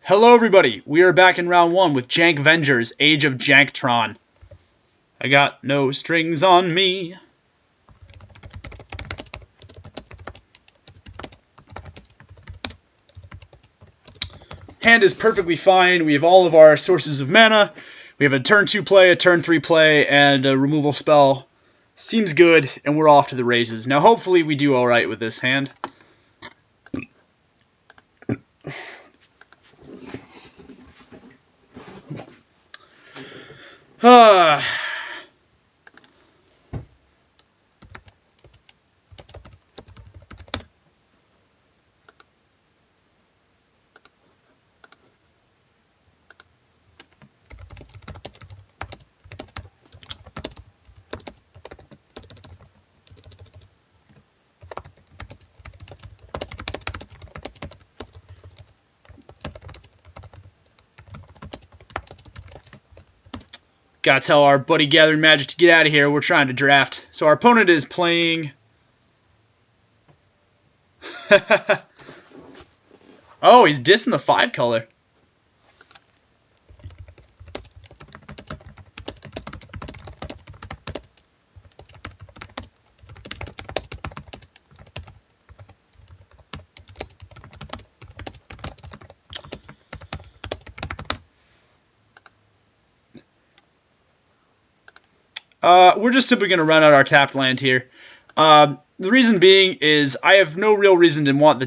Hello everybody, we are back in round 1 with Jank Vengers, Age of Janktron. I got no strings on me. Hand is perfectly fine. We have all of our sources of mana. We have a turn 2 play, a turn 3 play, and a removal spell. Seems good, and we're off to the races. Now hopefully we do alright with this hand. Gotta tell our buddy Gathering4Magic to get out of here. We're trying to draft. So our opponent is playing... Oh, he's dissing the 5 color. We're just simply going to run out our tapped land here. The reason being is I have no real reason to want the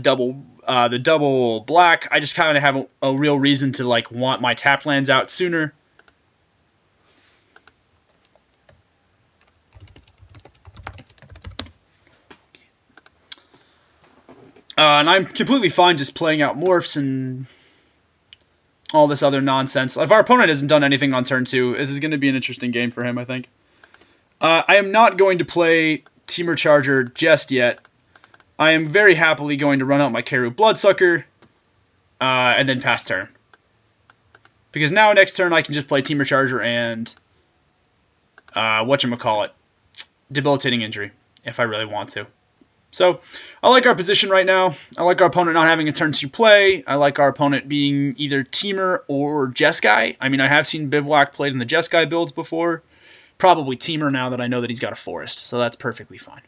double black. I just kind of have a real reason to want my tapped lands out sooner. And I'm completely fine just playing out morphs and all this other nonsense. If our opponent hasn't done anything on turn 2, this is going to be an interesting game for him, I think. I am not going to play Temur Charger just yet. I am very happily going to run out my Keru Bloodsucker and then pass turn. Because now next turn I can just play Temur Charger and whatchamacallit, Debilitating Injury if I really want to. So I like our position right now. I like our opponent not having a turn 2 play. I like our opponent being either Temur or Jeskai. I mean, I have seen Bivouac played in the Jeskai builds before. Probably Temur now that I know that he's got a forest, so that's perfectly fine.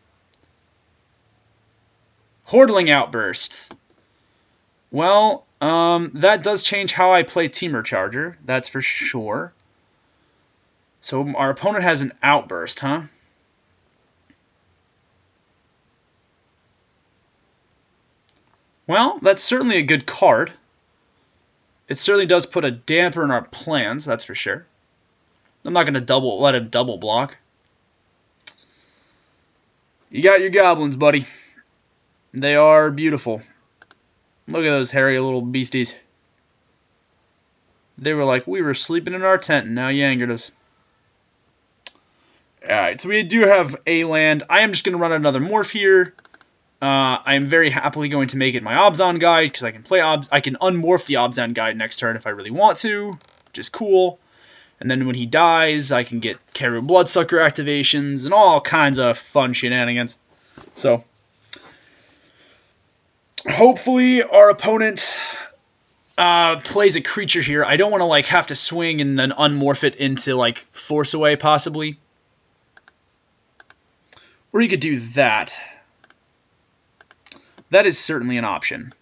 Hordling Outburst. Well, that does change how I play Temur Charger, that's for sure. So our opponent has an Outburst, huh? Well, that's certainly a good card. It certainly does put a damper in our plans, that's for sure. I'm not going to let him double block. You got your goblins, buddy. They are beautiful. Look at those hairy little beasties. They were like, we were sleeping in our tent, and now you angered us. Alright, so we do have a land. I am just going to run another morph here. I am very happily going to make it my Abzan guide, because I can unmorph the Abzan guide next turn if I really want to, which is cool. And then when he dies, I can get Keru Bloodsucker activations and all kinds of fun shenanigans. So, hopefully our opponent plays a creature here. I don't want to have to swing and then unmorph it into Force Away possibly. Or you could do that. That is certainly an option.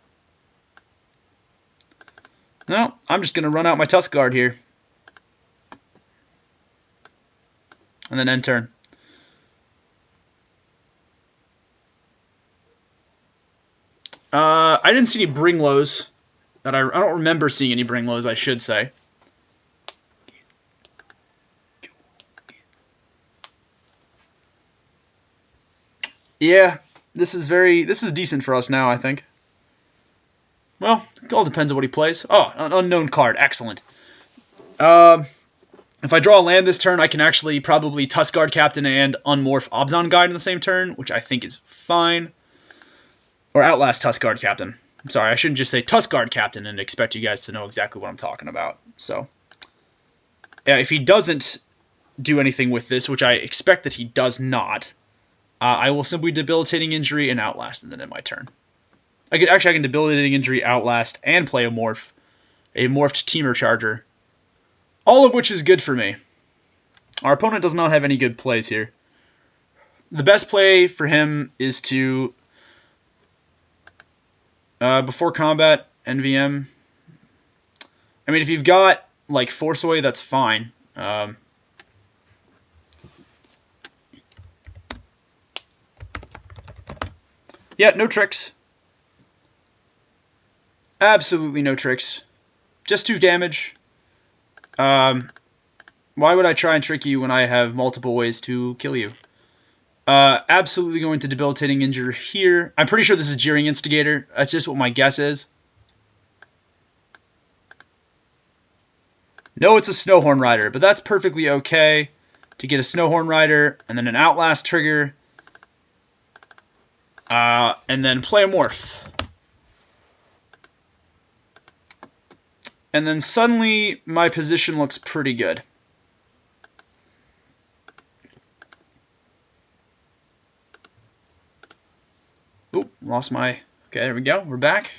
No, I'm just going to run out my Tusk Guard here. And then end turn. I didn't see any Bring Lows. I don't remember seeing any Bring Lows, I should say. Yeah, this is decent for us now, I think. Well, it all depends on what he plays. Oh, an unknown card. Excellent. If I draw a land this turn, I can actually probably Tusk Guard Captain and unmorph Abzan Guide in the same turn, which I think is fine. Or Outlast Tusk Guard Captain. I'm sorry, I shouldn't just say Tusk Guard Captain and expect you guys to know exactly what I'm talking about. So, yeah, if he doesn't do anything with this, which I expect that he does not, I will simply Debilitating Injury and Outlast and then end my turn. I can Debilitating Injury, Outlast, and play a morph, a morphed Teamer Charger. All of which is good for me. Our opponent does not have any good plays here. The best play for him is to, before combat, NVM. I mean, if you've got, like, Force Away, that's fine. Yeah, no tricks. Absolutely no tricks. Just 2 damage. Why would I try and trick you when I have multiple ways to kill you? Absolutely going to Debilitating Injure here. I'm pretty sure this is Jeering Instigator. That's just what my guess is. No, it's a Snowhorn Rider, but that's perfectly okay to get a Snowhorn Rider and then an Outlast trigger. And then play a Morph. And then suddenly my position looks pretty good. Oop, lost my... Okay, there we go. We're back.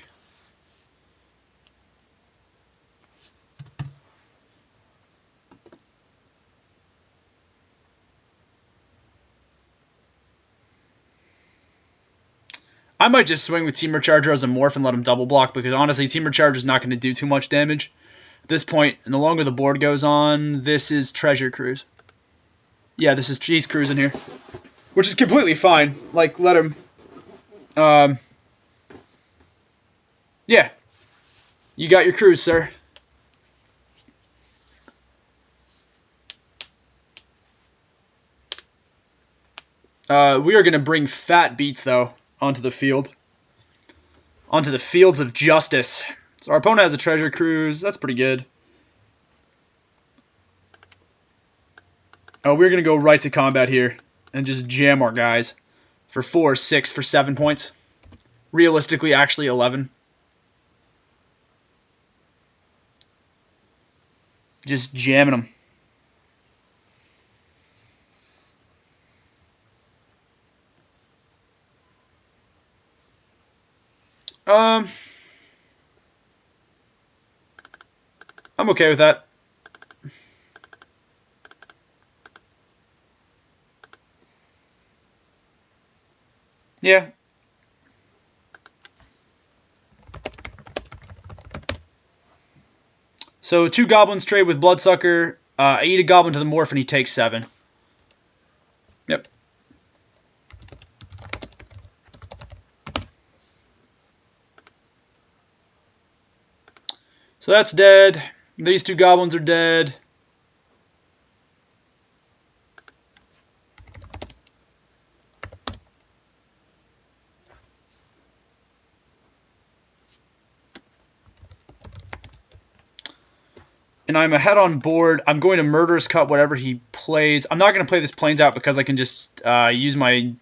I might just swing with Teamer Charger as a morph and let him double block, because honestly, Teamer Charger is not going to do too much damage. At this point, and the longer the board goes on, this is Treasure Cruise. Yeah, he's cruising here. Which is completely fine. Like, let him... yeah. You got your cruise, sir. We are going to bring fat beats, though, onto the field. Onto the fields of justice. So our opponent has a Treasure Cruise. That's pretty good. Oh, we're going to go right to combat here and just jam our guys for 4, 6, for 7 points. Realistically, actually 11. Just jamming them. I'm okay with that. Yeah. So 2 goblins trade with Bloodsucker. I eat a goblin to the morph and he takes 7. Yep. So that's dead. These 2 goblins are dead. And I'm ahead on board. I'm going to Murderous Cut whatever he plays. I'm not going to play this Plains out because I can just use my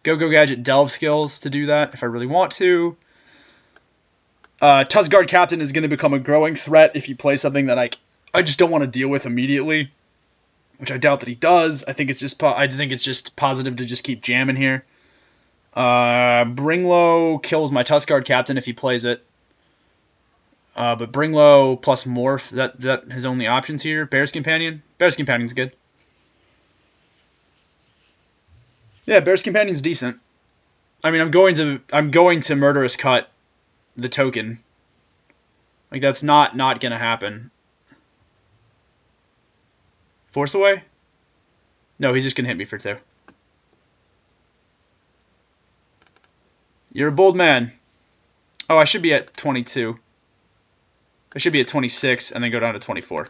Go-Go Gadget Delve skills to do that if I really want to. Tuskguard Captain is going to become a growing threat if you play something that I just don't want to deal with immediately, which I doubt that he does. I think it's just positive to just keep jamming here. Bringlow kills my Tuskguard Captain if he plays it. But Bringlow plus Morph, that his only options here. Bear's Companion. Bear's Companion's good. Yeah, Bear's Companion's decent. I mean, I'm going to Murderous Cut the token. Like, that's not gonna happen. Force Away? No, he's just gonna hit me for 2. You're a bold man. Oh, I should be at 22. I should be at 26 and then go down to 24.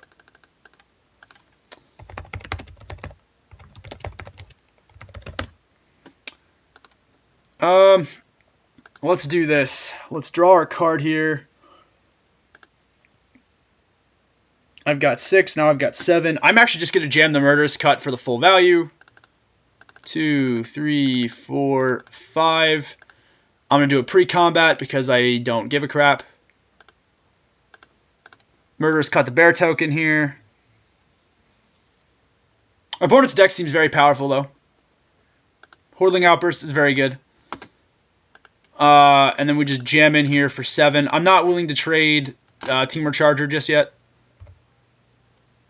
Let's do this. Let's draw our card here. I've got 6, now I've got 7. I'm actually just going to jam the Murderous Cut for the full value. 2, 3, 4, 5. I'm going to do a pre-combat because I don't give a crap. Murderous Cut the bear token here. Our opponent's deck seems very powerful, though. Hordling Outburst is very good. And then we just jam in here for 7. I'm not willing to trade Teamer Charger just yet.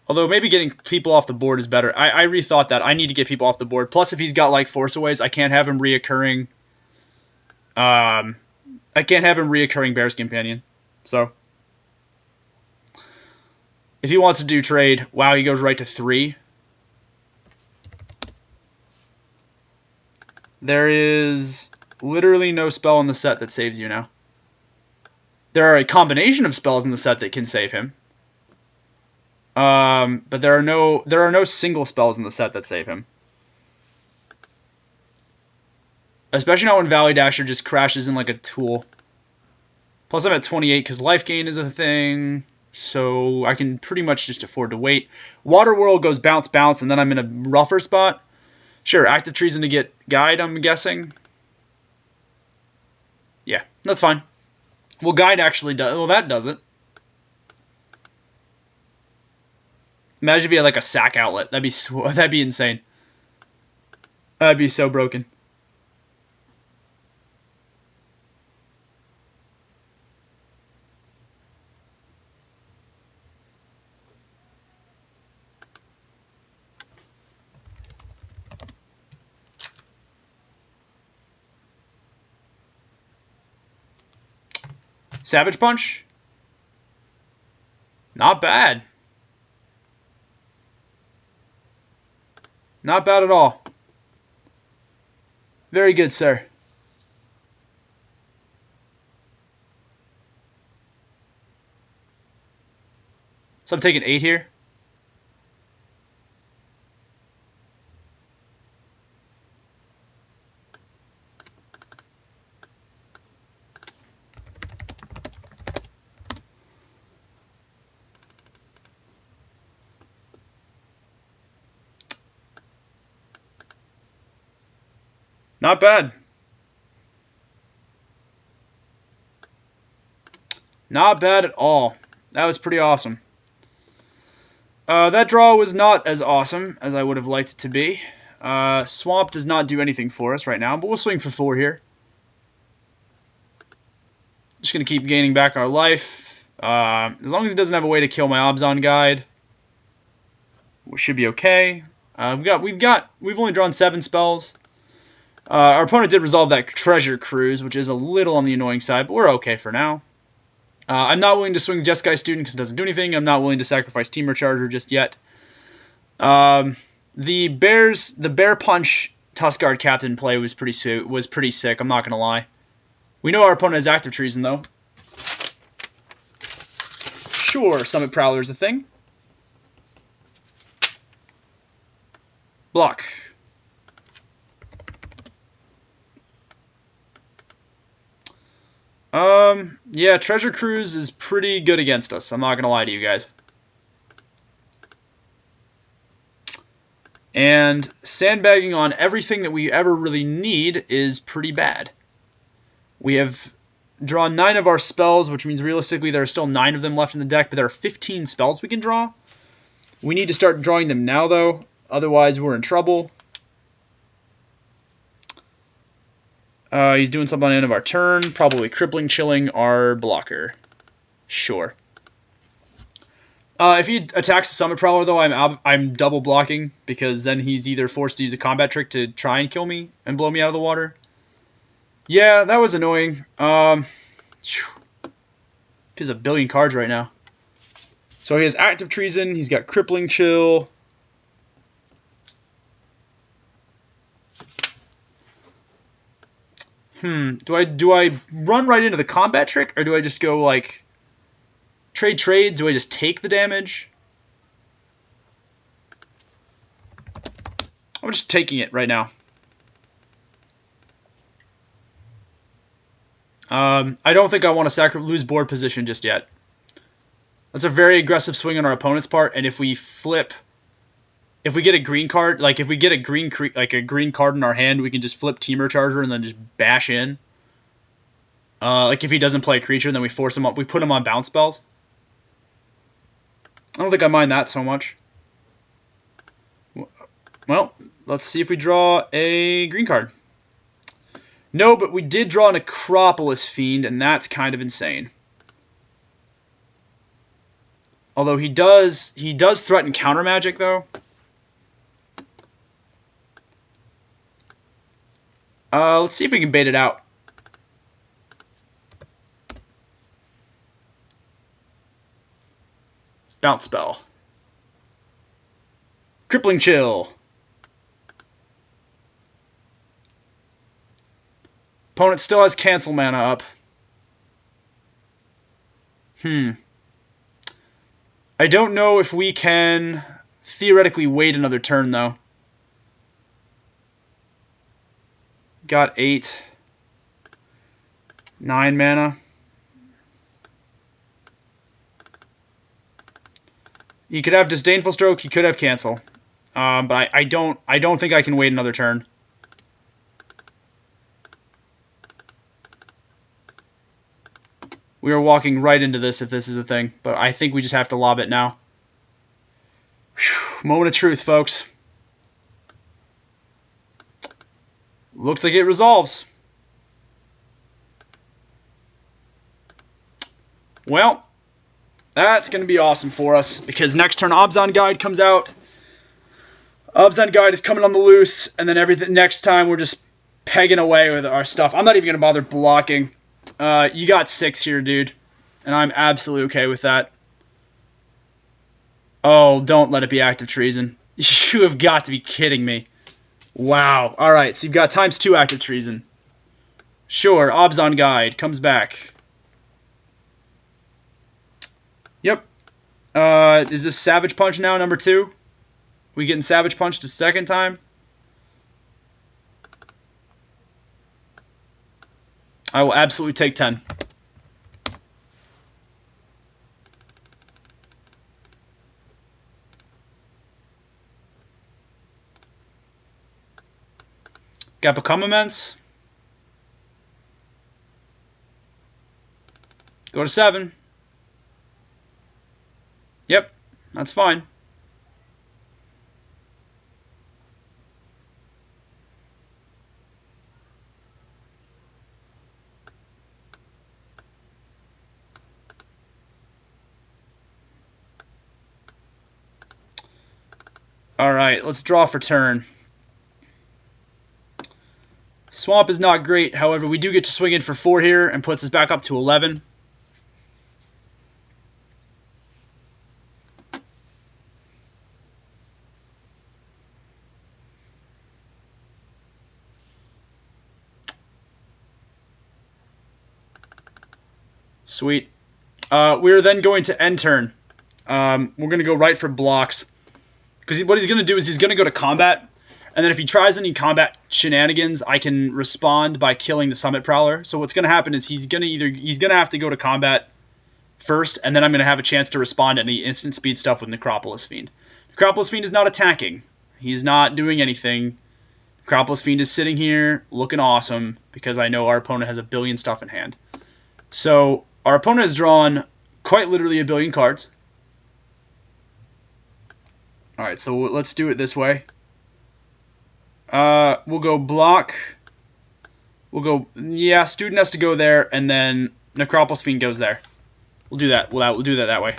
Although maybe getting people off the board is better. I rethought that. I need to get people off the board. Plus, if he's got like Force Aways, I can't have him reoccurring. I can't have him reoccurring Bear's Companion. So, if he wants to do trade, wow, he goes right to 3. There is literally no spell in the set that saves you now. There are a combination of spells in the set that can save him. But there are no single spells in the set that save him. Especially not when Valley Dasher just crashes in like a tool. Plus I'm at 28 because life gain is a thing. So I can pretty much just afford to wait. Water Whirl goes bounce, bounce, and then I'm in a rougher spot. Sure, Active Treason to get Guide, I'm guessing. Yeah, that's fine. Well, Guide actually does. Well, that does it. Imagine if he had like a sack outlet. That'd be insane. That'd be so broken. Savage Punch? Not bad. Not bad at all. Very good, sir. So I'm taking 8 here. Not bad. Not bad at all. That was pretty awesome. That draw was not as awesome as I would have liked it to be. Swamp does not do anything for us right now, but we'll swing for 4 here. Just going to keep gaining back our life. As long as he doesn't have a way to kill my Abzan guide, we should be okay. We've only drawn 7 spells. Our opponent did resolve that Treasure Cruise, which is a little on the annoying side, but we're okay for now. I'm not willing to swing Jeskai Student because it doesn't do anything. I'm not willing to sacrifice Teamer Charger just yet. The Bear Punch Tuskguard Captain play was pretty sick. I'm not gonna lie. We know our opponent has Active Treason though. Sure, Summit Prowler is a thing. Block. Yeah, Treasure Cruise is pretty good against us. I'm not gonna lie to you guys. And sandbagging on everything that we ever really need is pretty bad. We have drawn 9 of our spells, which means realistically there are still 9 of them left in the deck, but there are 15 spells we can draw. We need to start drawing them now, though. Otherwise, we're in trouble. He's doing something on the end of our turn. Probably crippling, chilling our blocker. Sure. If he attacks the Summit Prowler, though, I'm double blocking, because then he's either forced to use a combat trick to try and kill me and blow me out of the water. Yeah, that was annoying. He has a billion cards right now. So he has Active Treason. He's got Crippling Chill. Do I run right into the combat trick, or do I just go like trade? Do I just take the damage? I'm just taking it right now. I don't think I want to lose board position just yet. That's a very aggressive swing on our opponent's part, and if we get a green card, like if we get a green card in our hand, we can just flip Teamer Charger and then just bash in. Like if he doesn't play a creature, then we force him up. We put him on bounce spells. I don't think I mind that so much. Well, let's see if we draw a green card. No, but we did draw an Acropolis Fiend, and that's kind of insane. Although he does threaten counter magic though. Let's see if we can bait it out. Bounce spell. Crippling Chill. Opponent still has cancel mana up. I don't know if we can theoretically wait another turn, though. Got 8. 9 mana. He could have Disdainful Stroke, he could have Cancel. But I don't think I can wait another turn. We are walking right into this if this is a thing, but I think we just have to lob it now. Whew, moment of truth, folks. Looks like it resolves. Well, that's going to be awesome for us, because next turn Abzan Guide comes out. Abzan Guide is coming on the loose, and then everything next time we're just pegging away with our stuff. I'm not even going to bother blocking. You got 6 here, dude, and I'm absolutely okay with that. Oh, don't let it be active treason. You have got to be kidding me. Wow. All right, so you've got ×2 active treason. Sure, Abzan Guide comes back. Yep. Is this Savage Punch now, number 2? We getting Savage Punched a second time? I will absolutely take 10. Got Become Immense. Go to 7. Yep, that's fine. Alright, let's draw for turn. Swamp is not great, however, we do get to swing in for 4 here and puts us back up to 11. Sweet. We're then going to end turn. We're going to go right for blocks. Because what he's going to do is he's going to go to combat, and then if he tries any combat shenanigans, I can respond by killing the Summit Prowler. So what's going to happen is he's going to have to go to combat first, and then I'm going to have a chance to respond to any instant speed stuff with Necropolis Fiend. Necropolis Fiend is not attacking. He's not doing anything. Necropolis Fiend is sitting here looking awesome because I know our opponent has a billion stuff in hand. So our opponent has drawn quite literally a billion cards. Alright, so let's do it this way. We'll go block. We'll go, yeah, Student has to go there, and then Necropolis Fiend goes there. We'll do that. We'll do that way.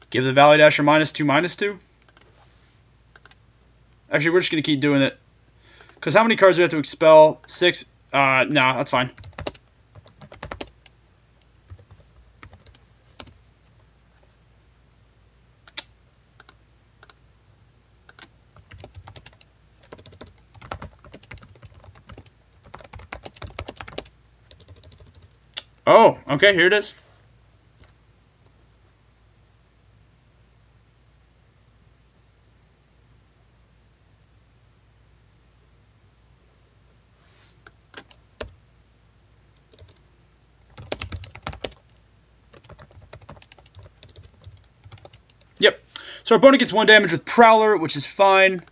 Give the Valley Dasher -2/-2. Actually, we're just going to keep doing it. Because how many cards do we have to expel? 6. No, that's fine. Oh, okay, here it is. Yep. So our opponent gets 1 damage with Prowler, which is fine.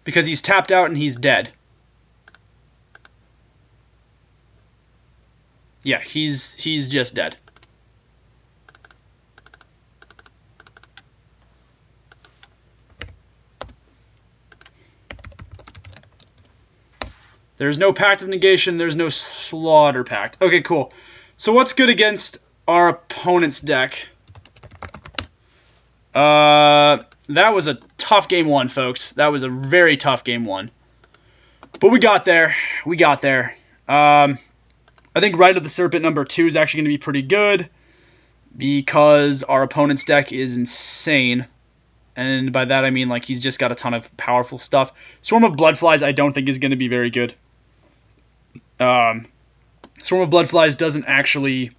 because he's tapped out and he's dead. Yeah, he's just dead. There's no Pact of Negation. There's no Slaughter Pact. Okay, cool. So what's good against our opponent's deck? That was a tough game one, folks. That was a very tough game one. But we got there. We got there. I think Rite of the Serpent number 2 is actually going to be pretty good because our opponent's deck is insane. And by that I mean like he's just got a ton of powerful stuff. Swarm of Bloodflies I don't think is going to be very good. Swarm of Bloodflies doesn't actually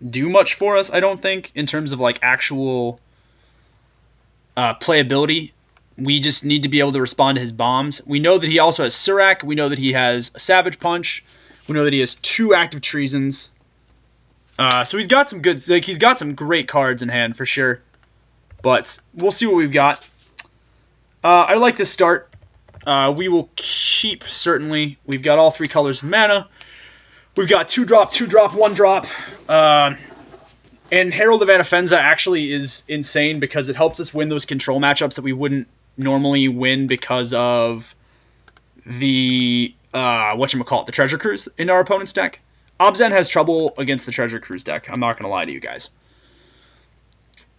do much for us, I don't think, in terms of like actual playability. We just need to be able to respond to his bombs. We know that he also has Surak. We know that he has a Savage Punch. We know that he has 2 Active Treasons. So he's got some good, like he's got some great cards in hand for sure. But we'll see what we've got. I like this start. We will keep, certainly. We've got all 3 colors of mana. We've got 2-drop, 2-drop, 1-drop. And Herald of Anafenza actually is insane because it helps us win those control matchups that we wouldn't normally win because of the, the Treasure Cruise in our opponent's deck. Abzan has trouble against the Treasure Cruise deck. I'm not going to lie to you guys.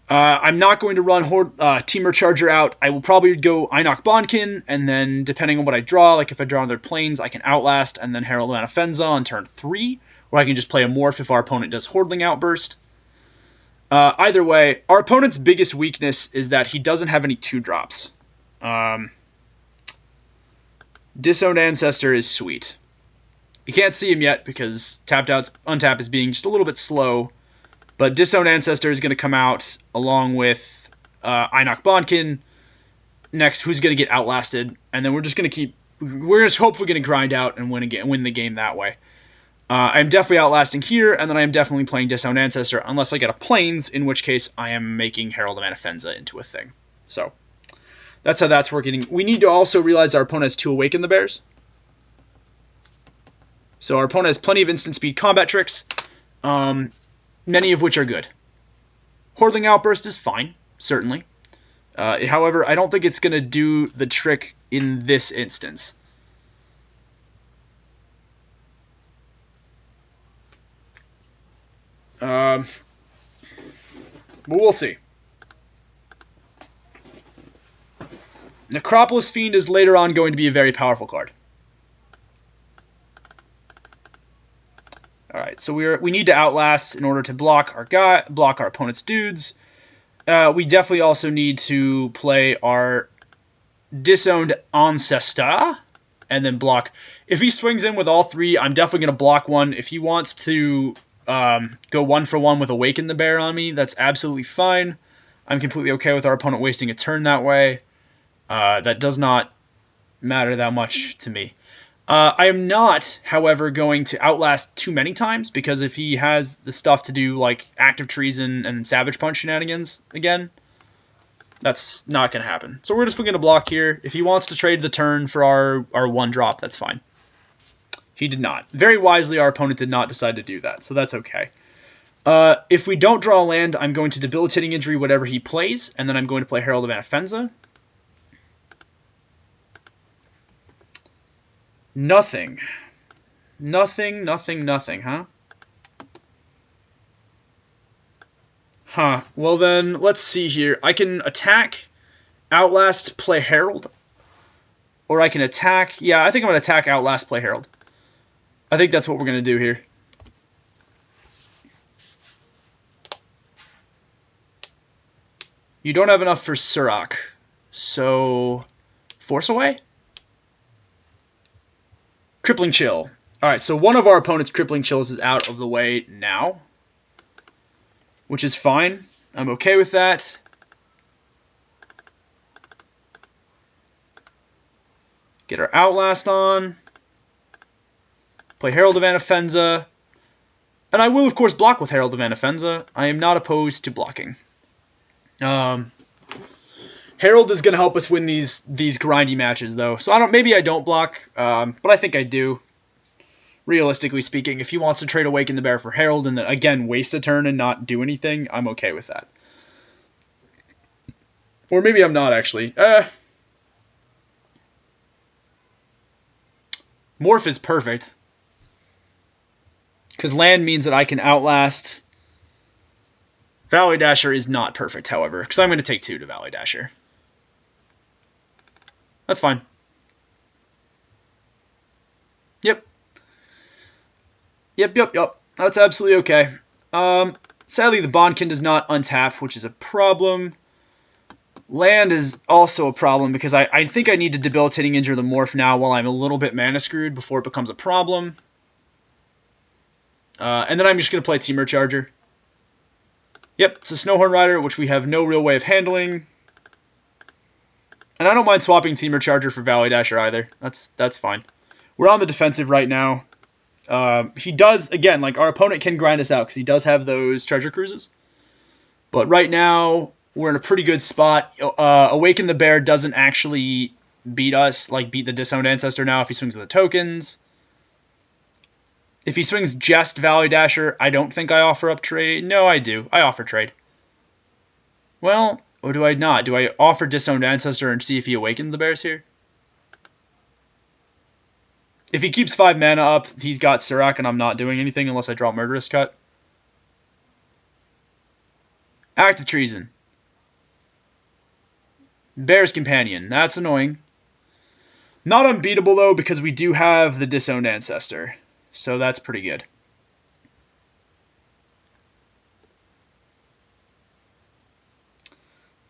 I'm not going to run Teamer Charger out. I will probably go Einok Bondkin, and then depending on what I draw, like if I draw on their planes, I can Outlast, and then Herald of Anafenza on turn 3, or I can just play a Morph if our opponent does Hordling Outburst. Either way, our opponent's biggest weakness is that he doesn't have any 2-drops. Disowned Ancestor is sweet. You can't see him yet because tapped out untap is being just a little bit slow. But Disowned Ancestor is going to come out along with Einok Bondkin next, who's going to get outlasted. And then we're just going to we're just hopefully going to grind out and win the game that way. I'm definitely outlasting here, and then I am definitely playing Disowned Ancestor, unless I get a Plains, in which case I am making Herald of Anafenza into a thing. So, that's how that's working. We need to also realize our opponent has 2 Awaken the Bears. So our opponent has plenty of instant speed combat tricks, many of which are good. Hordling Outburst is fine, certainly. However, I don't think it's going to do the trick in this instance. But we'll see. Necropolis Fiend is later on going to be a very powerful card. Alright, so we need to Outlast in order to block our opponent's dudes. We definitely also need to play our Disowned Ancestor and then block. If he swings in with all 3, I'm definitely going to block one. If he wants to go 1 for 1 with Awaken the Bear on me, that's absolutely fine. I'm completely okay with our opponent wasting a turn that way. That does not matter that much to me. I am not, however, going to Outlast too many times, because if he has the stuff to do like Active Treason and Savage Punch shenanigans again, that's not going to happen. So we're just going to block here. If he wants to trade the turn for our 1-drop, that's fine. He did not. Very wisely, our opponent did not decide to do that, so that's okay. If we don't draw a land, I'm going to Debilitating Injury whatever he plays, and then I'm going to play Herald of Anafenza. Nothing. Nothing, huh? Huh. Well then, let's see here. I can attack, Outlast, play Herald. Or I can attack... Yeah, I think I'm going to attack, Outlast, play Herald. I think that's what we're going to do here. You don't have enough for Surak. So... Force Away? Crippling Chill. Alright, so one of our opponent's Crippling Chills is out of the way now. Which is fine. I'm okay with that. Get our Outlast on. Play Herald of Anafenza. And I will, of course, block with Herald of Anafenza. I am not opposed to blocking. Herald is going to help us win these grindy matches, though. So maybe I don't block, but I think I do. Realistically speaking, if he wants to trade Awaken the Bear for Herald and then, again, waste a turn and not do anything, I'm okay with that. Or maybe I'm not, actually. Morph is perfect. Because land means that I can outlast. Valley Dasher is not perfect, however, because I'm going to take 2 to Valley Dasher. That's fine. Yep. Yep. That's absolutely okay. Sadly, the Bondkin does not untap, which is a problem. Land is also a problem because I think I need to Debilitating Injure the Morph now while I'm a little bit mana screwed before it becomes a problem. And then I'm just going to play Temur Charger. Yep, it's a Snowhorn Rider, which we have no real way of handling. And I don't mind swapping Temur Charger for Valley Dasher either. That's fine. We're on the defensive right now. He does, again, like our opponent can grind us out because he does have those Treasure Cruises. But right now, we're in a pretty good spot. Awaken the Bear doesn't actually beat us, like beat the Disowned Ancestor now if he swings the tokens. If he swings just Valley Dasher, I don't think I offer up trade. No, I do. I offer trade. Well, or do I not? Do I offer Disowned Ancestor and see if he awakens the Bears here? If he keeps 5 mana up, he's got Surak, and I'm not doing anything unless I draw Murderous Cut. Act of Treason. Bear's Companion. That's annoying. Not unbeatable, though, because we do have the Disowned Ancestor. So that's pretty good.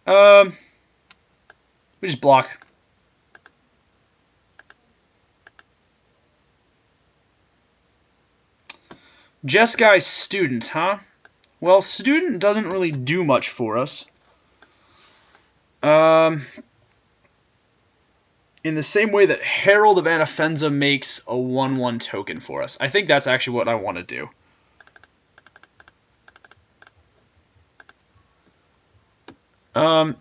We just block. Jeskai Student, huh? Well, Student doesn't really do much for us. In the same way that Herald of Anafenza makes a 1/1 token for us. I think that's actually what I want to do.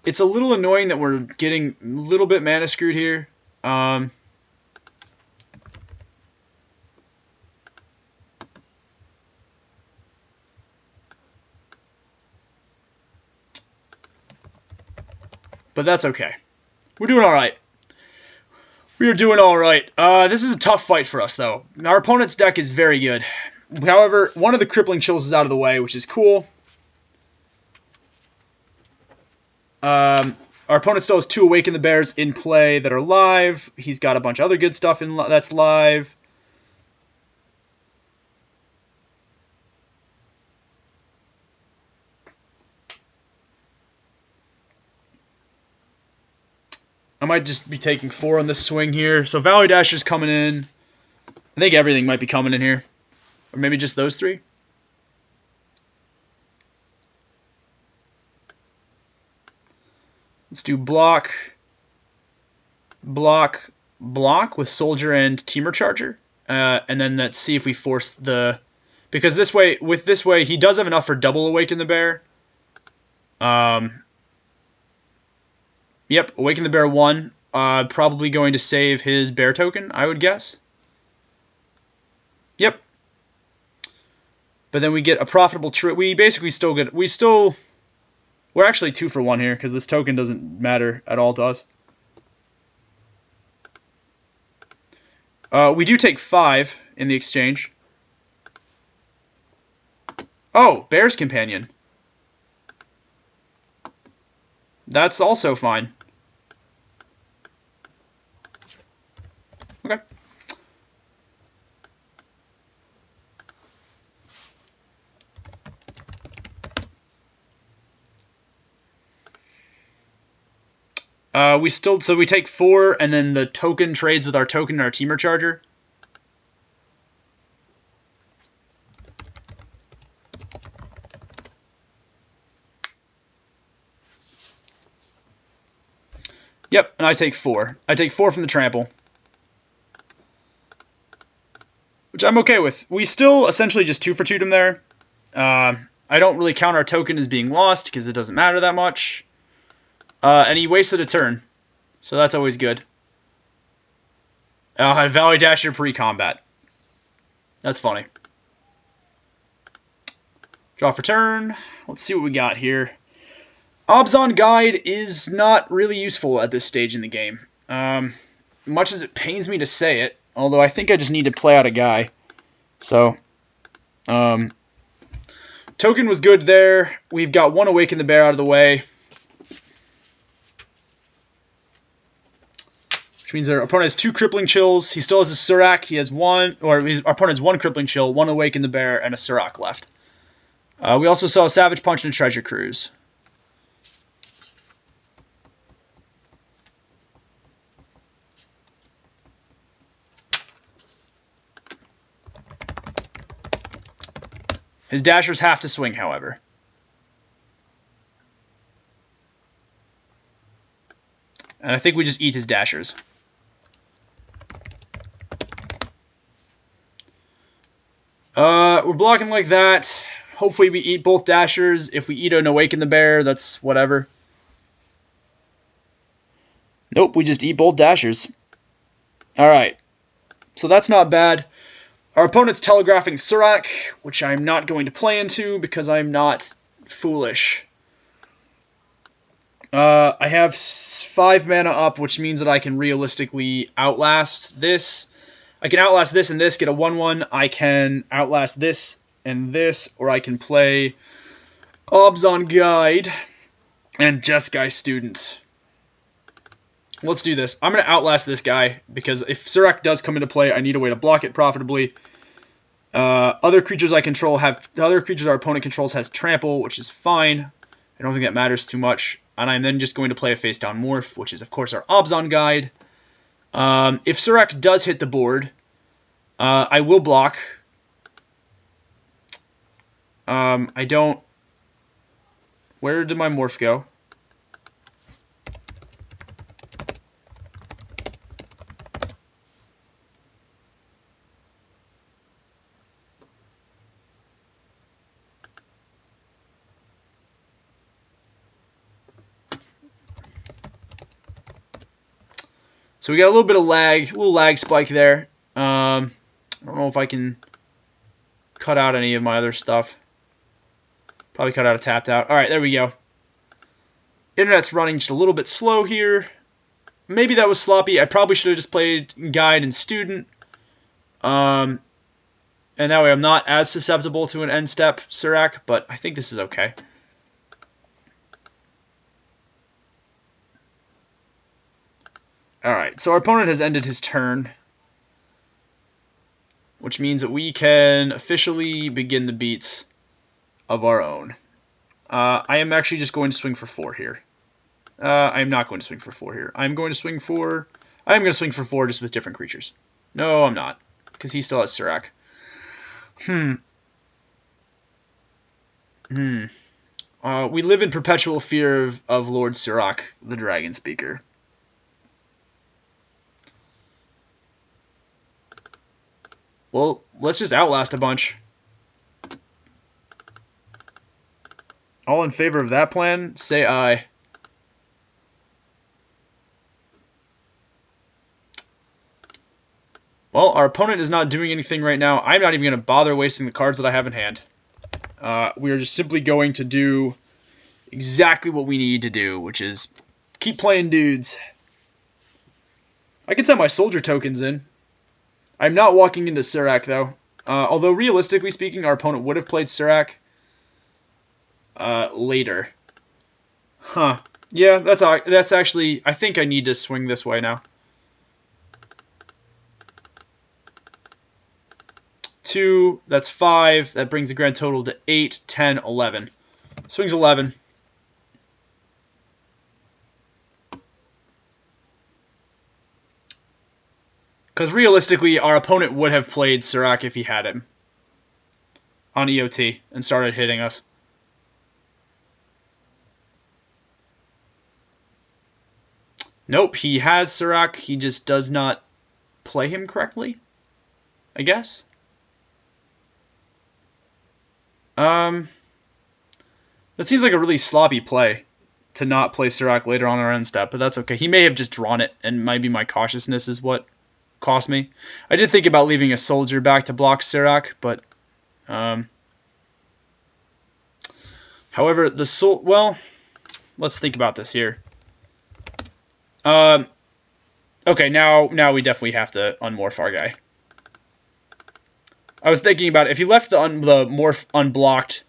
It's a little annoying that we're getting a little bit mana screwed here. But that's okay. We're doing all right. We are doing all right. This is a tough fight for us, though. Our opponent's deck is very good. However, one of the Crippling Chills is out of the way, which is cool. Our opponent still has 2 Awaken the Bears in play that are live. He's got a bunch of other good stuff that's live. I might just be taking 4 on this swing here. So Valley Dasher's coming in. I think everything might be coming in here. Or maybe just those 3. Let's do block, block, block with Soldier and Temur Charger. And then let's see if we force the... Because this way, he does have enough for double Awaken the Bear. Yep, Awaken the Bear 1. Probably going to save his bear token, I would guess. Yep. But then we get a profitable trade. We basically still get... We're actually 2 for 1 here, because this token doesn't matter at all to us. We do take 5 in the exchange. Oh, Bear's Companion. That's also fine. Okay. So we take 4, and then the token trades with our token and our Temur Charger. Yep, and I take 4. I take 4 from the trample. Which I'm okay with. We still essentially just 2 for 2'd him there. I don't really count our token as being lost because it doesn't matter that much. And he wasted a turn, so that's always good. Valley Dasher pre-combat. That's funny. Draw for turn. Let's see what we got here. Abzan Guide is not really useful at this stage in the game. Much as it pains me to say it, although I think I just need to play out a guy. So, token was good there. We've got one Awaken the Bear out of the way. Which means our opponent has 2 Crippling Chills. He still has a Surak. He has one, or our opponent has 1 Crippling Chill, 1 Awaken the Bear, and a Surak left. We also saw a Savage Punch and a Treasure Cruise. His Dashers have to swing, however. And I think we just eat his Dashers. We're blocking like that. Hopefully we eat both Dashers. If we eat an Awaken the Bear, that's whatever. Nope, we just eat both Dashers. Alright. So that's not bad. Our opponent's telegraphing Surak, which I'm not going to play into because I'm not foolish. I have 5 mana up, which means that I can realistically outlast this. I can outlast this and this, get a 1/1. I can outlast this and this, or I can play Abzan Guide and Jeskai Student. Let's do this. I'm going to outlast this guy, because if Surak does come into play, I need a way to block it profitably. Other creatures I control have... The other creatures our opponent controls has Trample, which is fine. I don't think that matters too much. And I'm then just going to play a face-down Morph, which is, of course, our Abzan Guide. If Surak does hit the board, I will block. I don't... Where did my Morph go? So we got a little bit of lag, a little lag spike there. I don't know if I can cut out any of my other stuff. Probably cut out a tapped out. All right, there we go. Internet's running just a little bit slow here. Maybe that was sloppy. I probably should have just played Guide and Student. And that way I'm not as susceptible to an end step Surak, but I think this is okay. Alright, so our opponent has ended his turn, which means that we can officially begin the beats of our own. I am actually just going to swing for 4 here. I am not going to swing for 4 here. I'm going to swing for... I am going to swing for 4 just with different creatures. No, I'm not, because he still has Surak. We live in perpetual fear of Lord Surak, the Dragon Speaker. Well, let's just outlast a bunch. All in favor of that plan, say aye. Well, our opponent is not doing anything right now. I'm not even going to bother wasting the cards that I have in hand. We are just simply going to do exactly what we need to do, which is keep playing dudes. I can send my soldier tokens in. I'm not walking into Surak, though. Although, realistically speaking, our opponent would have played Surak later. Huh. Yeah, that's actually... I think I need to swing this way now. 2, that's 5. That brings the grand total to 8, 10, 11. Swings 11. Because realistically, our opponent would have played Surak if he had him on EOT and started hitting us. Nope, he has Surak. He just does not play him correctly, I guess. That seems like a really sloppy play. to not play Surak later on our end step, but that's okay. He may have just drawn it, and maybe my cautiousness is what cost me. I did think about leaving a soldier back to block Surak, but however, well, let's think about this here. Okay, now we definitely have to unmorph our guy. I was thinking about it. If you left the morph unblocked,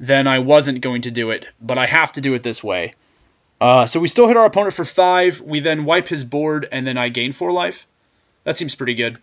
then I wasn't going to do it, but I have to do it this way. So we still hit our opponent for 5, we then wipe his board, and then I gain 4 life. That seems pretty good.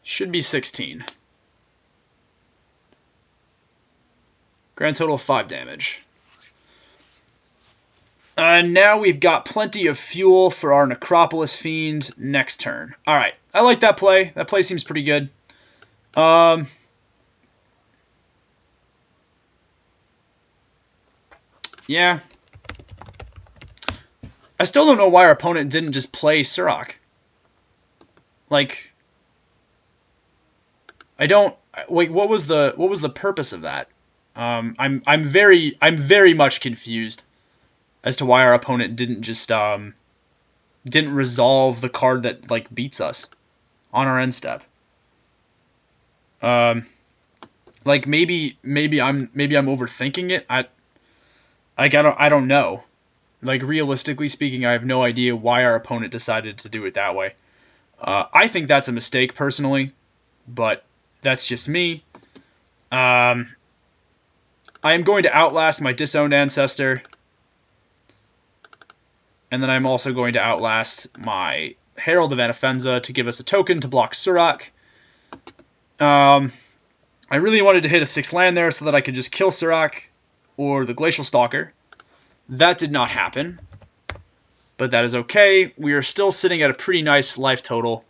Should be 16. Grand total of 5 damage. Now we've got plenty of fuel for our Necropolis Fiend next turn. Alright, I like that play. That play seems pretty good. Yeah. I still don't know why our opponent didn't just play Surak. Like, I don't. Wait, what was the purpose of that? I'm very much confused as to why our opponent didn't just didn't resolve the card that like beats us on our end step. Like maybe I'm overthinking it. I don't know. Like realistically speaking, I have no idea why our opponent decided to do it that way. I think that's a mistake personally, but that's just me. I am going to outlast my disowned ancestor. And then I'm also going to outlast my Herald of Anafenza to give us a token to block Surak. I really wanted to hit a 6 land there so that I could just kill Surak or the Glacial Stalker. That did not happen. But that is okay. We are still sitting at a pretty nice life total.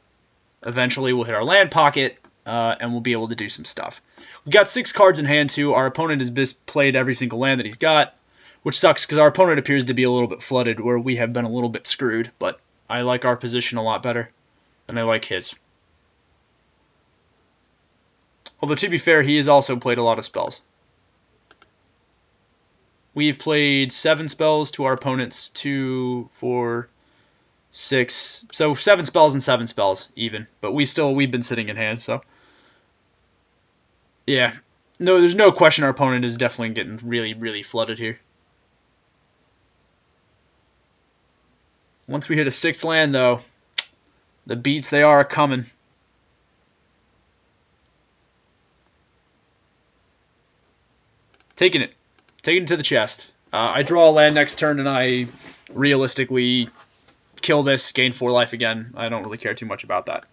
Eventually we'll hit our land pocket, and we'll be able to do some stuff. We've got 6 cards in hand, too. Our opponent has played every single land that he's got, which sucks because our opponent appears to be a little bit flooded, where we have been a little bit screwed. But I like our position a lot better than I like his. Although, to be fair, he has also played a lot of spells. We've played 7 spells to our opponent's 2, 4, 6. So 7 spells and 7 spells, even. But we've been sitting in hand, so. Yeah. No, there's no question our opponent is definitely getting really, really flooded here. Once we hit a 6th land, though, the beats, they are coming. Taking it to the chest. I draw a land next turn, and I realistically kill this, gain 4 life again. I don't really care too much about that.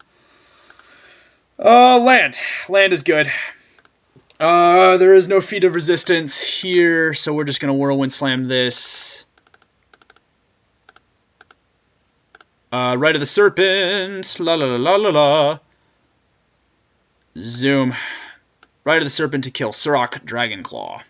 Land. Land is good. There is no feat of resistance here, so we're just going to Whirlwind Slam this. Rite of the Serpent. La la la la la. Zoom. Rite of the Serpent to kill Surak Dragonclaw.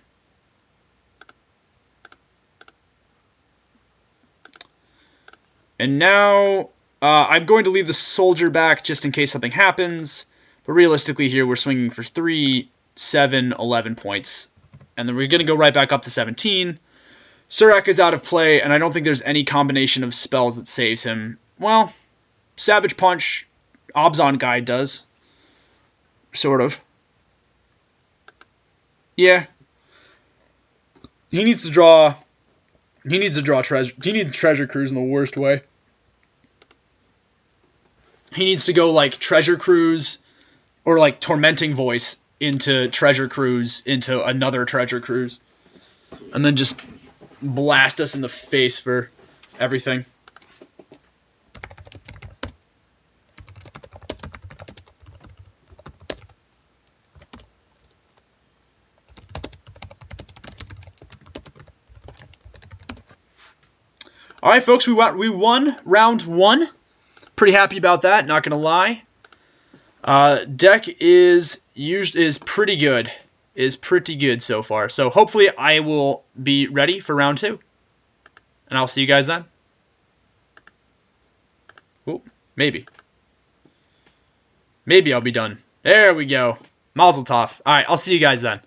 And now, I'm going to leave the soldier back just in case something happens. But realistically here, we're swinging for 3, 7, 11 points. And then we're going to go right back up to 17. Surak is out of play, and I don't think there's any combination of spells that saves him. Well, Savage Punch, Abzan Guide does. Sort of. Yeah. He needs to draw treasure. He needs Treasure Cruise in the worst way. He needs to go like Treasure Cruise or like Tormenting Voice into Treasure Cruise into another Treasure Cruise. And then just blast us in the face for everything. All right, folks, we won round 1. Pretty happy about that, not going to lie. Deck is pretty good. Is pretty good so far. So hopefully I will be ready for round 2. And I'll see you guys then. Ooh, maybe. Maybe I'll be done. There we go. Mazel tov. Alright, I'll see you guys then.